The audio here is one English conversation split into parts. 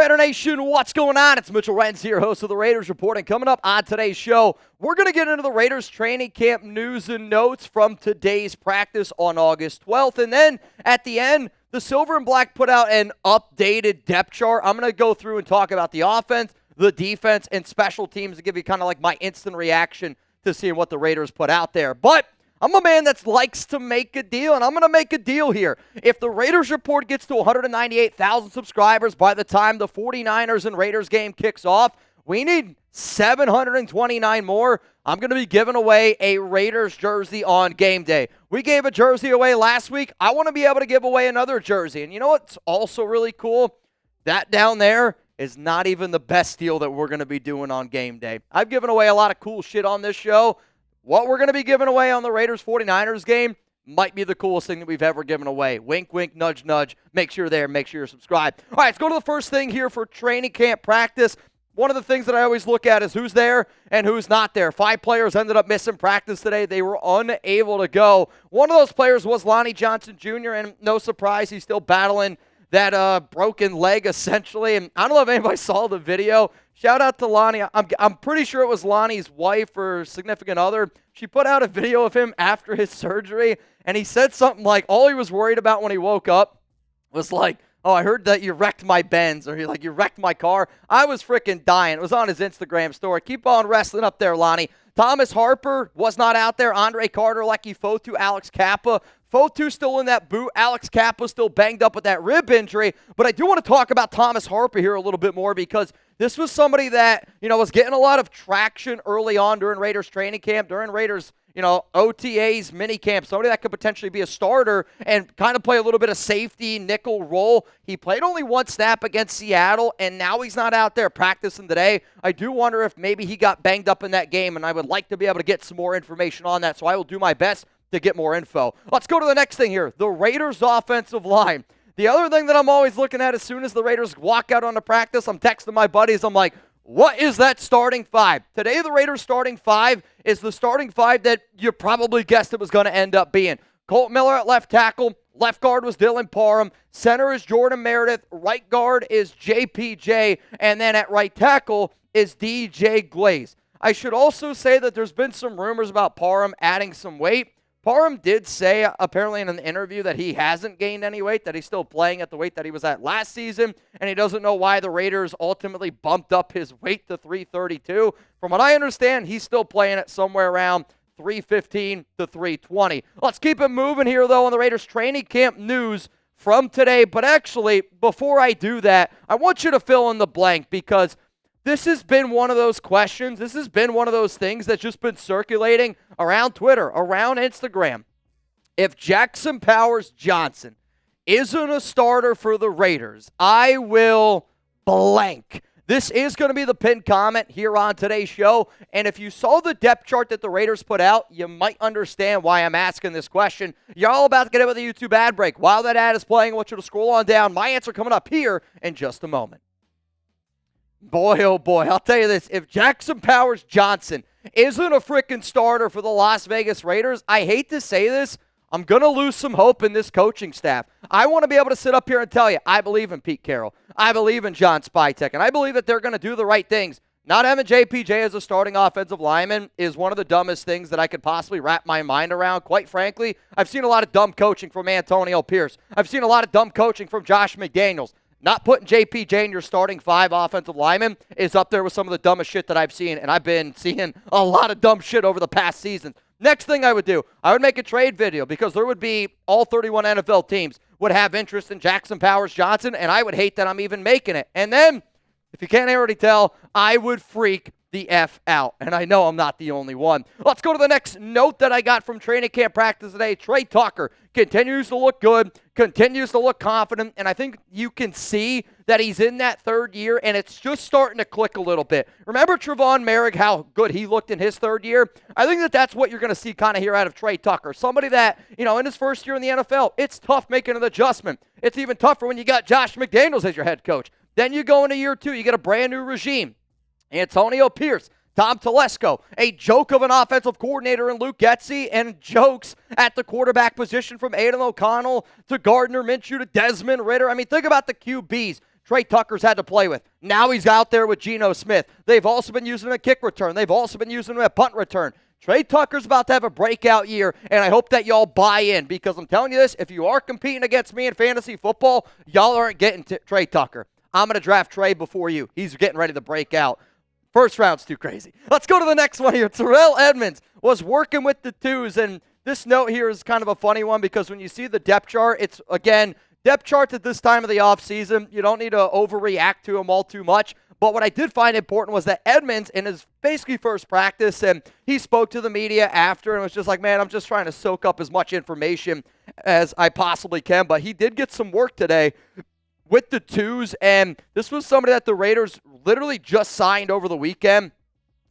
Raider Nation, what's going on? It's Mitchell Renz here, host of the Raiders Report, and coming up on today's show, we're going to get into the Raiders training camp news and notes from today's practice on August 12th, and then at the end, the Silver and Black put out an updated depth chart. I'm going to go through and talk about the offense, the defense, and special teams to give you kind of like my instant reaction to seeing what the Raiders put out there. But I'm a man that likes to make a deal, and I'm going to make a deal here. If the Raiders Report gets to 198,000 subscribers by the time the 49ers and Raiders game kicks off, we need 729 more. I'm going to be giving away a Raiders jersey on game day. We gave a jersey away last week. I want to be able to give away another jersey. And you know what's also really cool? That down there is not even the best deal that we're going to be doing on game day. I've given away a lot of cool shit on this show. What we're going to be giving away on the Raiders-49ers game might be the coolest thing that we've ever given away. Wink, wink, nudge, nudge. Make sure you're there. Make sure you're subscribed. All right, let's go to the first thing here for training camp practice. One of the things that I always look at is who's there and who's not there. 5 players ended up missing practice today. They were unable to go. One of those players was Lonnie Johnson Jr., and no surprise, he's still battling that broken leg, essentially. And I don't know if anybody saw the video. Shout out to Lonnie. I'm pretty sure it was Lonnie's wife or significant other. She put out a video of him after his surgery, and he said something like, all he was worried about when he woke up was like, oh, I heard that you wrecked my Benz, or you wrecked my car. I was freaking dying. It was on his Instagram story. Keep on wrestling up there, Lonnie. Thomas Harper was not out there. Andre Carter, Leki Fotu, Alex Cappa. Fotu still in that boot. Alex Cappa still banged up with that rib injury. But I do want to talk about Thomas Harper here a little bit more because this was somebody that, was getting a lot of traction early on during Raiders training camp, during Raiders, OTAs, mini camp, somebody that could potentially be a starter and kind of play a little bit of safety, nickel role. He played only one snap against Seattle, and now he's not out there practicing today. I do wonder if maybe he got banged up in that game, and I would like to be able to get some more information on that, so I will do my best to get more info. Let's go to the next thing here, the Raiders offensive line. The other thing that I'm always looking at as soon as the Raiders walk out on the practice, I'm texting my buddies, I'm like, what is that starting 5? Today, the Raiders starting 5 is the starting 5 that you probably guessed it was going to end up being. Kolton Miller at left tackle. Left guard was Dylan Parham. Center is Jordan Meredith. Right guard is JPJ. And then at right tackle is DJ Glaze. I should also say that there's been some rumors about Parham adding some weight. Parham did say, apparently in an interview, that he hasn't gained any weight, that he's still playing at the weight that he was at last season, and he doesn't know why the Raiders ultimately bumped up his weight to 332. From what I understand, he's still playing at somewhere around 315 to 320. Let's keep it moving here, though, on the Raiders training camp news from today. But actually, before I do that, I want you to fill in the blank because this has been one of those questions. This has been one of those things that's just been circulating around Twitter, around Instagram. If Jackson Powers-Johnson isn't a starter for the Raiders, I will blank. This is going to be the pinned comment here on today's show. And if you saw the depth chart that the Raiders put out, you might understand why I'm asking this question. You're all about to get it with a YouTube ad break. While that ad is playing, I want you to scroll on down. My answer coming up here in just a moment. Boy, oh boy, I'll tell you this. If Jackson Powers-Johnson isn't a freaking starter for the Las Vegas Raiders, I hate to say this, I'm going to lose some hope in this coaching staff. I want to be able to sit up here and tell you, I believe in Pete Carroll. I believe in John Spytek, and I believe that they're going to do the right things. Not having JPJ as a starting offensive lineman is one of the dumbest things that I could possibly wrap my mind around. Quite frankly, I've seen a lot of dumb coaching from Antonio Pierce. I've seen a lot of dumb coaching from Josh McDaniels. Not putting JPJ in your starting 5 offensive linemen is up there with some of the dumbest shit that I've seen, and I've been seeing a lot of dumb shit over the past season. Next thing I would do, I would make a trade video because there would be all 31 NFL teams would have interest in Jackson Powers-Johnson, and I would hate that I'm even making it. And then, if you can't already tell, I would freak the F out. And I know I'm not the only one. Let's go to the next note that I got from training camp practice today. Trey Tucker continues to look good, continues to look confident, and I think you can see that he's in that 3rd year, and it's just starting to click a little bit. Remember Trevon Merrick, how good he looked in his 3rd year? I think that that's what you're going to see kind of here out of Trey Tucker. Somebody that, in his 1st year in the NFL, it's tough making an adjustment. It's even tougher when you got Josh McDaniels as your head coach. Then you go into year 2, you get a brand new regime. Antonio Pierce, Tom Telesco, a joke of an offensive coordinator in Luke Getsy, and jokes at the quarterback position from Aiden O'Connell to Gardner Minshew to Desmond Ridder. I mean, think about the QBs. Trey Tucker's had to play with. Now he's out there with Geno Smith. They've also been using him at kick return. They've also been using him at punt return. Trey Tucker's about to have a breakout year, and I hope that y'all buy in, because I'm telling you this, if you are competing against me in fantasy football, y'all aren't getting Trey Tucker. I'm going to draft Trey before you. He's getting ready to break out. First round's too crazy. Let's go to the next one here. Terrell Edmunds was working with the twos, and this note here is kind of a funny one because when you see the depth chart, it's, again, depth charts at this time of the offseason. You don't need to overreact to them all too much. But what I did find important was that Edmunds, in his basically first practice, and he spoke to the media after and was just like, man, I'm just trying to soak up as much information as I possibly can. But he did get some work today with the twos, and this was somebody that the Raiders literally just signed over the weekend.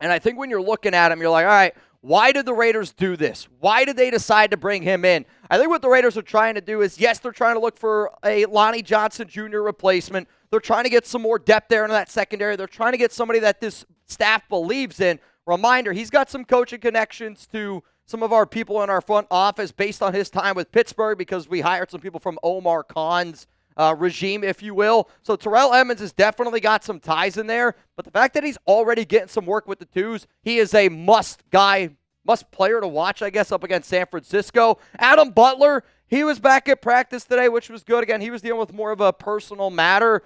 And I think when you're looking at him, you're like, all right, why did the Raiders do this? Why did they decide to bring him in? I think what the Raiders are trying to do is, yes, they're trying to look for a Lonnie Johnson Jr. replacement. They're trying to get some more depth there in that secondary. They're trying to get somebody that this staff believes in. Reminder, he's got some coaching connections to some of our people in our front office based on his time with Pittsburgh, because we hired some people from Omar Khan's regime, if you will. So Terrell Edmunds has definitely got some ties in there, but the fact that he's already getting some work with the twos, he is a must player to watch, I guess, up against San Francisco. Adam Butler, he was back at practice today, which was good. Again, he was dealing with more of a personal matter.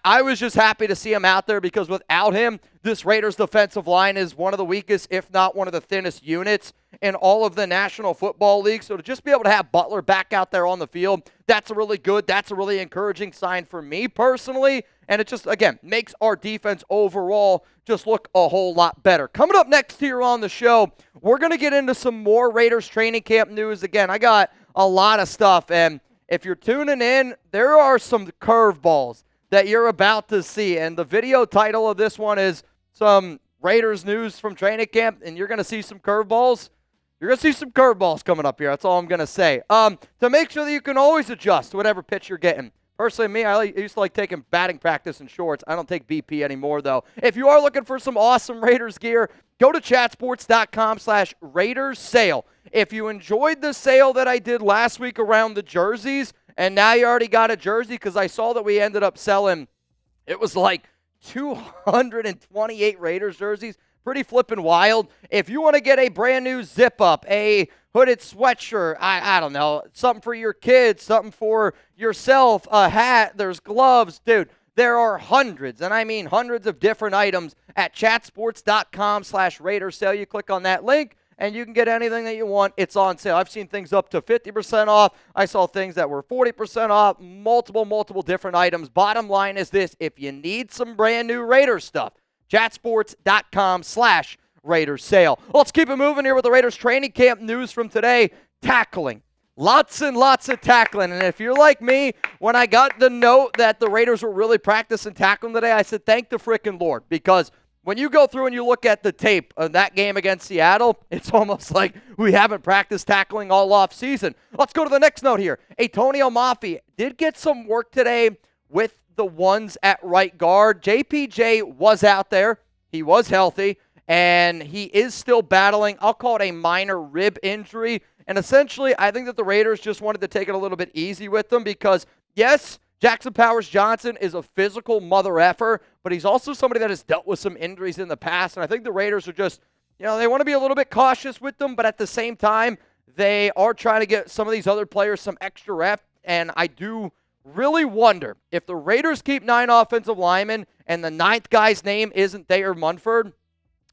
I was just happy to see him out there, because without him, this Raiders defensive line is one of the weakest, if not one of the thinnest units in all of the National Football League. So to just be able to have Butler back out there on the field, that's a really good, that's a really encouraging sign for me personally. And it just, again, makes our defense overall just look a whole lot better. Coming up next here on the show, we're going to get into some more Raiders training camp news. Again, I got a lot of stuff, and if you're tuning in, there are some curveballs that you're about to see. And the video title of this one is some Raiders news from training camp, and you're going to see some curveballs. You're going to see some curveballs coming up here. That's all I'm going to say. To make sure that you can always adjust to whatever pitch you're getting. Personally, me, I used to like taking batting practice in shorts. I don't take BP anymore, though. If you are looking for some awesome Raiders gear, go to chatsports.com/Raiders sale. If you enjoyed the sale that I did last week around the jerseys, and now you already got a jersey, because I saw that we ended up selling, it was like 228 Raiders jerseys. Pretty flippin' wild. If you want to get a brand new zip-up, a hooded sweatshirt, I don't know, something for your kids, something for yourself, a hat, there's gloves. Dude, there are hundreds, and I mean hundreds of different items at chatsports.com/Raiders sale. You click on that link, and you can get anything that you want. It's on sale. I've seen things up to 50% off. I saw things that were 40% off, multiple different items. Bottom line is this: if you need some brand new Raiders stuff, chatsports.com/Raiders sale. Let's keep it moving here with the Raiders training camp news from today. Tackling. Lots and lots of tackling. And if you're like me, when I got the note that the Raiders were really practicing tackling today, I said, thank the frickin' Lord, because when you go through and you look at the tape of that game against Seattle, it's almost like we haven't practiced tackling all off season. Let's go to the next note here. Antonio Mafi did get some work today with the ones at right guard. JPJ was out there. He was healthy, and he is still battling, I'll call it a minor rib injury. And essentially, I think that the Raiders just wanted to take it a little bit easy with them, because, yes, Jackson Powers-Johnson is a physical mother effer, but he's also somebody that has dealt with some injuries in the past. And I think the Raiders are just, they want to be a little bit cautious with them, but at the same time, they are trying to get some of these other players some extra rep. And I do really wonder if the Raiders keep 9 offensive linemen and the 9th guy's name isn't Thayer Munford,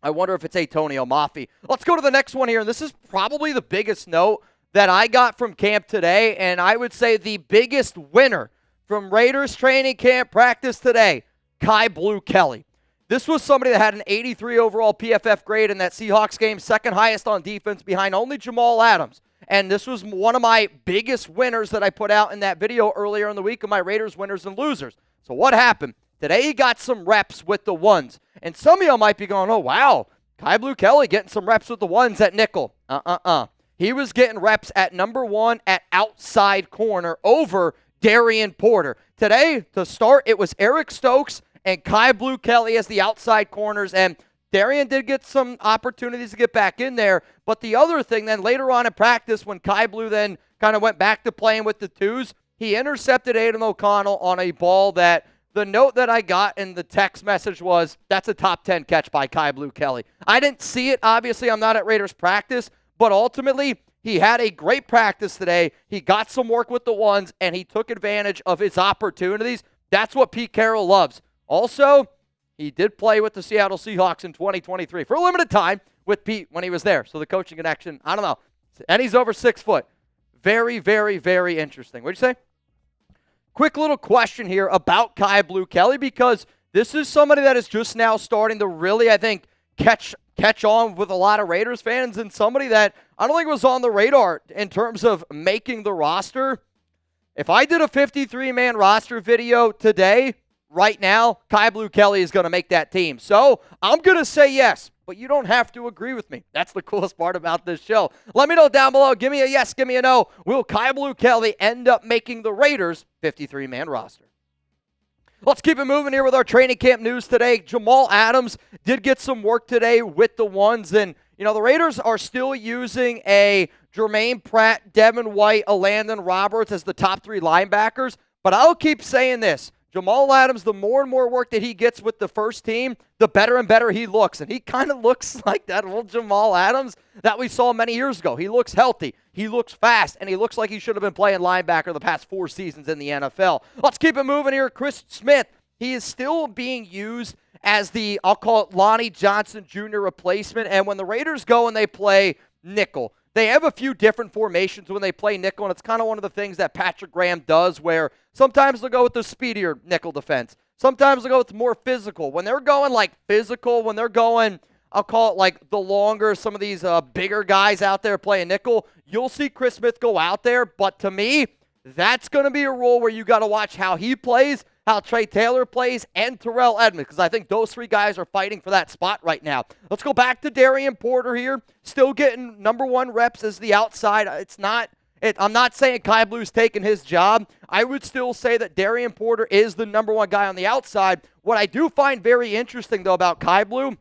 I wonder if it's Antonio Mafi. Let's go to the next one here, and this is probably the biggest note that I got from camp today, and I would say the biggest winner from Raiders training camp practice today, Kyu Blu Kelly. This was somebody that had an 83 overall PFF grade in that Seahawks game, second highest on defense behind only Jamal Adams. And this was one of my biggest winners that I put out in that video earlier in the week of my Raiders winners and losers. So what happened? Today he got some reps with the ones. And some of y'all might be going, oh, wow, Kyu Blu Kelly getting some reps with the ones at nickel. He was getting reps at number 1 at outside corner over Darian Porter. Today, to start, it was Eric Stokes and Kyu Blu Kelly as the outside corners. And Darian did get some opportunities to get back in there. But the other thing then, later on in practice, when Kyu Blu then kind of went back to playing with the twos, he intercepted Aiden O'Connell on a ball that the note that I got in the text message was, that's a top 10 catch by Kyu Blu Kelly. I didn't see it. Obviously, I'm not at Raiders practice, but ultimately, he had a great practice today. He got some work with the ones, and he took advantage of his opportunities. That's what Pete Carroll loves. Also, he did play with the Seattle Seahawks in 2023 for a limited time with Pete when he was there. So the coaching connection, I don't know. And he's over 6 foot. Very, very, very interesting. What'd you say? Quick little question here about Kyu Blu Kelly, because this is somebody that is just now starting to really, I think, catch on with a lot of Raiders fans, and somebody that I don't think was on the radar in terms of making the roster. If I did a 53-man roster video today, right now, Kyu Blu Kelly is going to make that team. So I'm going to say yes, but you don't have to agree with me. That's the coolest part about this show. Let me know down below. Give me a yes, give me a no. Will Kyu Blu Kelly end up making the Raiders 53-man roster? Let's keep it moving here with our training camp news today. Jamal Adams did get some work today with the ones, and the Raiders are still using a Jermaine Pratt, Devin White, a Landon Roberts as the top 3 linebackers, but I'll keep saying this. Jamal Adams, the more and more work that he gets with the first team, the better and better he looks. And he kind of looks like that old Jamal Adams that we saw many years ago. He looks healthy, he looks fast, and he looks like he should have been playing linebacker the past 4 seasons in the NFL. Let's keep it moving here. Chris Smith, he is still being used as the, I'll call it Lonnie Johnson Jr. replacement. And when the Raiders go and they play nickel, they have a few different formations when they play nickel, and it's kind of one of the things that Patrick Graham does, where sometimes they'll go with the speedier nickel defense. Sometimes they'll go with more physical. When they're going like physical, when they're going, I'll call it like the longer, some of these bigger guys out there playing nickel, you'll see Chris Smith go out there. But to me, that's going to be a role where you got to watch how he plays, how Trey Taylor plays, and Terrell Edmunds, because I think those 3 guys are fighting for that spot right now. Let's go back to Darian Porter here, still getting number 1 reps as the outside. I'm not saying Kyu Blu's taking his job. I would still say that Darian Porter is the number 1 guy on the outside. What I do find very interesting, though, about Kyu Blu,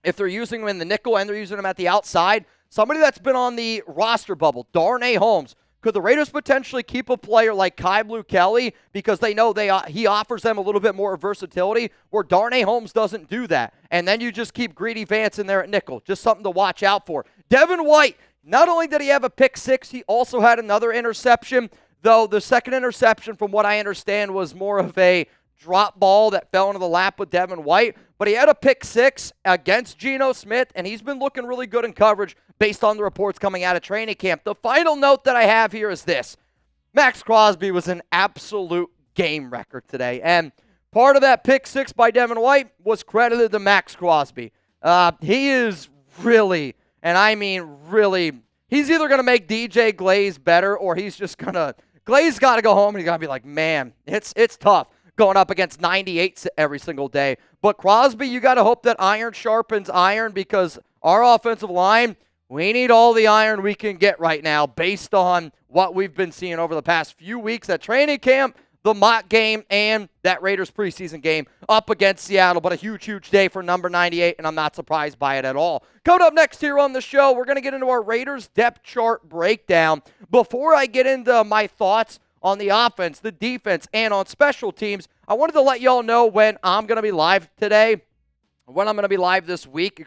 if they're using him in the nickel and they're using him at the outside, somebody that's been on the roster bubble, Darnay Holmes. Could the Raiders potentially keep a player like Kyu Blu Kelly because they know he offers them a little bit more versatility, where Darnay Holmes doesn't do that? And then you just keep Greedy Vance in there at nickel. Just something to watch out for. Devin White, not only did he have a pick 6, he also had another interception, though the second interception, from what I understand, was more of a drop ball that fell into the lap with Devin White. But he had a pick 6 against Geno Smith, and he's been looking really good in coverage based on the reports coming out of training camp. The final note that I have here is this. Max Crosby was an absolute game wrecker today, and part of that pick 6 by Devin White was credited to Max Crosby. He is really, and I mean really, he's either going to make DJ Glaze better, or he's just going to, Glaze got to go home and he's going to be like, man, it's tough going up against 98 every single day. But Crosby, you got to hope that iron sharpens iron, because our offensive line, we need all the iron we can get right now based on what we've been seeing over the past few weeks at training camp, the mock game, and that Raiders preseason game up against Seattle. But a huge, huge day for number 98, and I'm not surprised by it at all. Coming up next here on the show, we're going to get into our Raiders depth chart breakdown. Before I get into my thoughts on the offense, the defense, and on special teams, I wanted to let y'all know when I'm going to be live today, when I'm going to be live this week,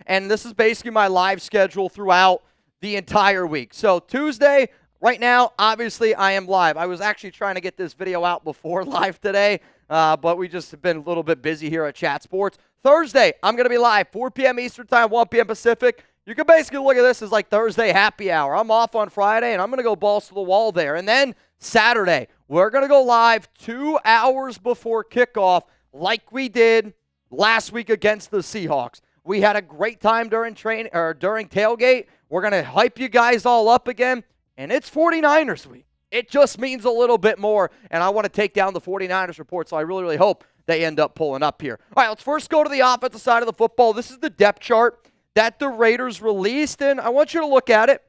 and this is basically my live schedule throughout the entire week. So Tuesday, right now, obviously, I am live. I was actually trying to get this video out before live today, but we just have been a little bit busy here at Chat Sports. Thursday, I'm going to be live, 4 p.m. Eastern Time, 1 p.m. Pacific. You can basically look at this as like Thursday happy hour. I'm off on Friday, and I'm going to go balls to the wall there. And then Saturday, we're going to go live 2 hours before kickoff like we did last week against the Seahawks. We had a great time during tailgate. We're going to hype you guys all up again, and it's 49ers week. It just means a little bit more, and I want to take down the 49ers report, so I really, really hope they end up pulling up here. All right, let's first go to the offensive side of the football. This is the depth chart that the Raiders released, and I want you to look at it.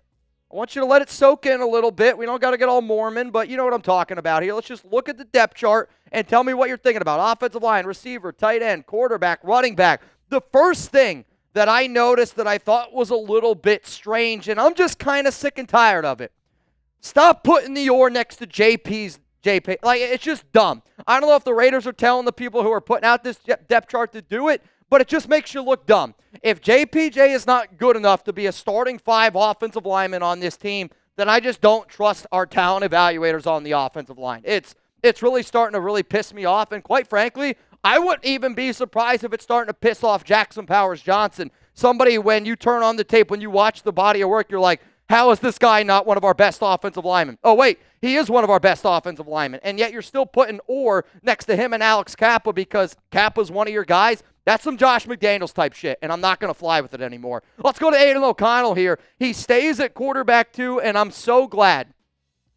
I want you to let it soak in a little bit. We don't got to get all Mormon, but you know what I'm talking about here. Let's just look at the depth chart and tell me what you're thinking about. Offensive line, receiver, tight end, quarterback, running back. The first thing that I noticed that I thought was a little bit strange, and I'm just kind of sick and tired of it. Stop putting the or next to JP's JP. Like, it's just dumb. I don't know if the Raiders are telling the people who are putting out this depth chart to do it, but it just makes you look dumb. If JPJ is not good enough to be a starting 5 offensive lineman on this team, then I just don't trust our talent evaluators on the offensive line. It's really starting to really piss me off, and quite frankly, I wouldn't even be surprised if it's starting to piss off Jackson Powers-Johnson. Somebody, when you turn on the tape, when you watch the body of work, you're like, how is this guy not one of our best offensive linemen? Oh, wait, he is one of our best offensive linemen, and yet you're still putting Orr next to him and Alex Cappa because Kappa's one of your guys. That's some Josh McDaniels type shit, and I'm not going to fly with it anymore. Let's go to Aiden O'Connell here. He stays at quarterback 2, and I'm so glad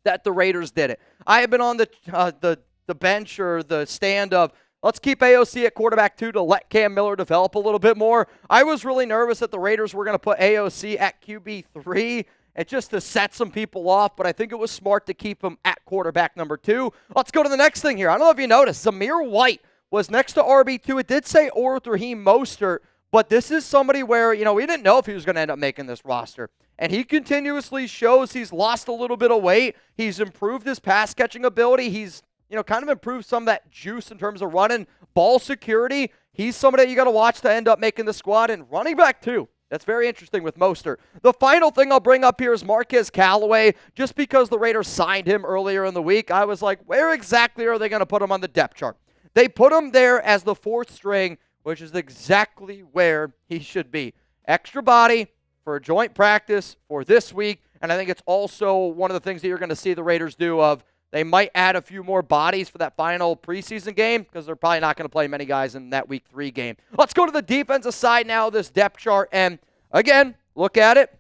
that the Raiders did it. I have been on the bench or the stand of, let's keep AOC at quarterback 2 to let Cam Miller develop a little bit more. I was really nervous that the Raiders were going to put AOC at QB 3 and just to set some people off, but I think it was smart to keep him at quarterback number 2. Let's go to the next thing here. I don't know if you noticed, Zamir White was next to RB2. It did say Orr with Raheem Mostert, but this is somebody where, we didn't know if he was going to end up making this roster. And he continuously shows he's lost a little bit of weight. He's improved his pass-catching ability. He's, kind of improved some of that juice in terms of running ball security. He's somebody that you got to watch to end up making the squad. And running back, too. That's very interesting with Mostert. The final thing I'll bring up here is Marquez Callaway. Just because the Raiders signed him earlier in the week, I was like, where exactly are they going to put him on the depth chart? They put him there as the 4th string, which is exactly where he should be. Extra body for a joint practice for this week, and I think it's also one of the things that you're going to see the Raiders do of they might add a few more bodies for that final preseason game because they're probably not going to play many guys in that week 3 game. Let's go to the defensive side now of this depth chart, and again, look at it.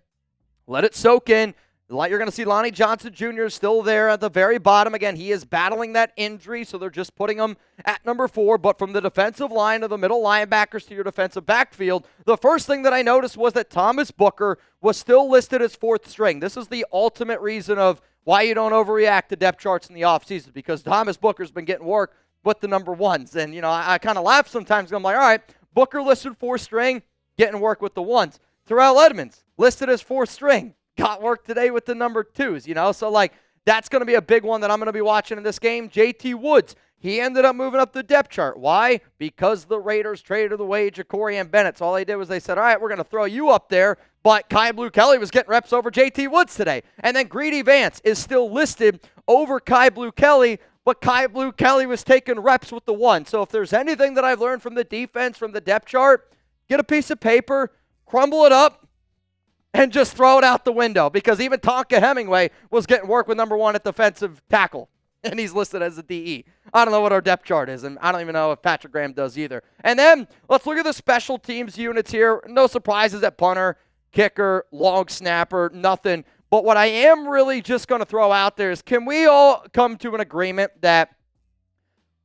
Let it soak in. You're going to see Lonnie Johnson Jr. still there at the very bottom. Again, he is battling that injury, so they're just putting him at number 4. But from the defensive line of the middle linebackers to your defensive backfield, the first thing that I noticed was that Thomas Booker was still listed as 4th string. This is the ultimate reason of why you don't overreact to depth charts in the offseason, because Thomas Booker's been getting work with the number 1s. And, I kind of laugh sometimes. I'm like, all right, Booker listed 4th string, getting work with the 1s. Terrell Edmunds listed as 4th string. Got work today with the number 2s, So, that's going to be a big one that I'm going to be watching in this game. JT Woods, he ended up moving up the depth chart. Why? Because the Raiders traded away Ja'Cory and Bennett. So all they did was they said, all right, we're going to throw you up there. But Kyu Blu Kelly was getting reps over JT Woods today. And then Greedy Vance is still listed over Kyu Blu Kelly, but Kyu Blu Kelly was taking reps with the 1. So if there's anything that I've learned from the defense, from the depth chart, get a piece of paper, crumble it up, and just throw it out the window, because even Tonka Hemingway was getting work with number 1 at defensive tackle, and he's listed as a DE. I don't know what our depth chart is, and I don't even know if Patrick Graham does either. And then let's look at the special teams units here. No surprises at punter, kicker, long snapper, nothing. But what I am really just going to throw out there is, can we all come to an agreement that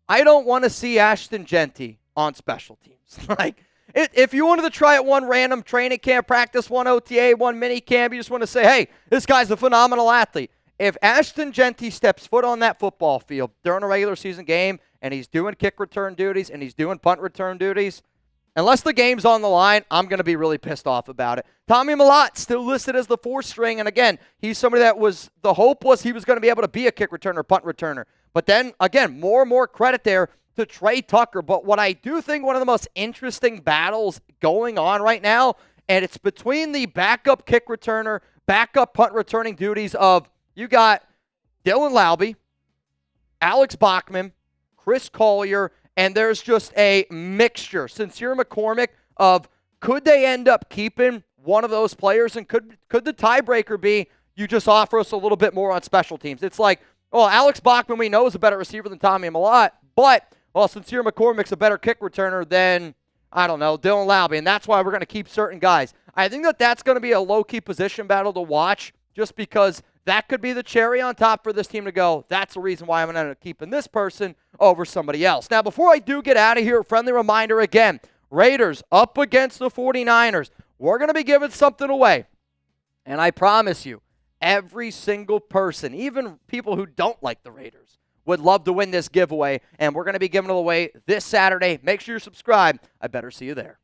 I don't want to see Ashton Genty on special teams? If you wanted to try at one random training camp practice, one OTA, one mini camp, you just want to say, hey, this guy's a phenomenal athlete. If Ashton Genty steps foot on that football field during a regular season game and he's doing kick return duties and he's doing punt return duties, unless the game's on the line, I'm going to be really pissed off about it. Tommy Mellott still listed as the 4th string, and again, he's somebody that was, the hope was he was going to be able to be a kick returner, punt returner. But then, again, more and more credit there to Trey Tucker. But what I do think one of the most interesting battles going on right now, and it's between the backup kick returner, backup punt returning duties of, you got Dylan Laube, Alex Bachman, Chris Collier, and there's just a mixture, Sincere McCormick, of could they end up keeping one of those players, and could the tiebreaker be you just offer us a little bit more on special teams? It's like, well, Alex Bachman we know is a better receiver than Tommy Mellott, but Sincere McCormick's a better kick returner than, I don't know, Dylan Laube, and that's why we're going to keep certain guys. I think that's going to be a low-key position battle to watch, just because that could be the cherry on top for this team to go, that's the reason why I'm going to end up keeping this person over somebody else. Now, before I do get out of here, friendly reminder again, Raiders up against the 49ers. We're going to be giving something away, and I promise you, every single person, even people who don't like the Raiders, would love to win this giveaway, and we're going to be giving it away this Saturday. Make sure you're subscribed. I better see you there.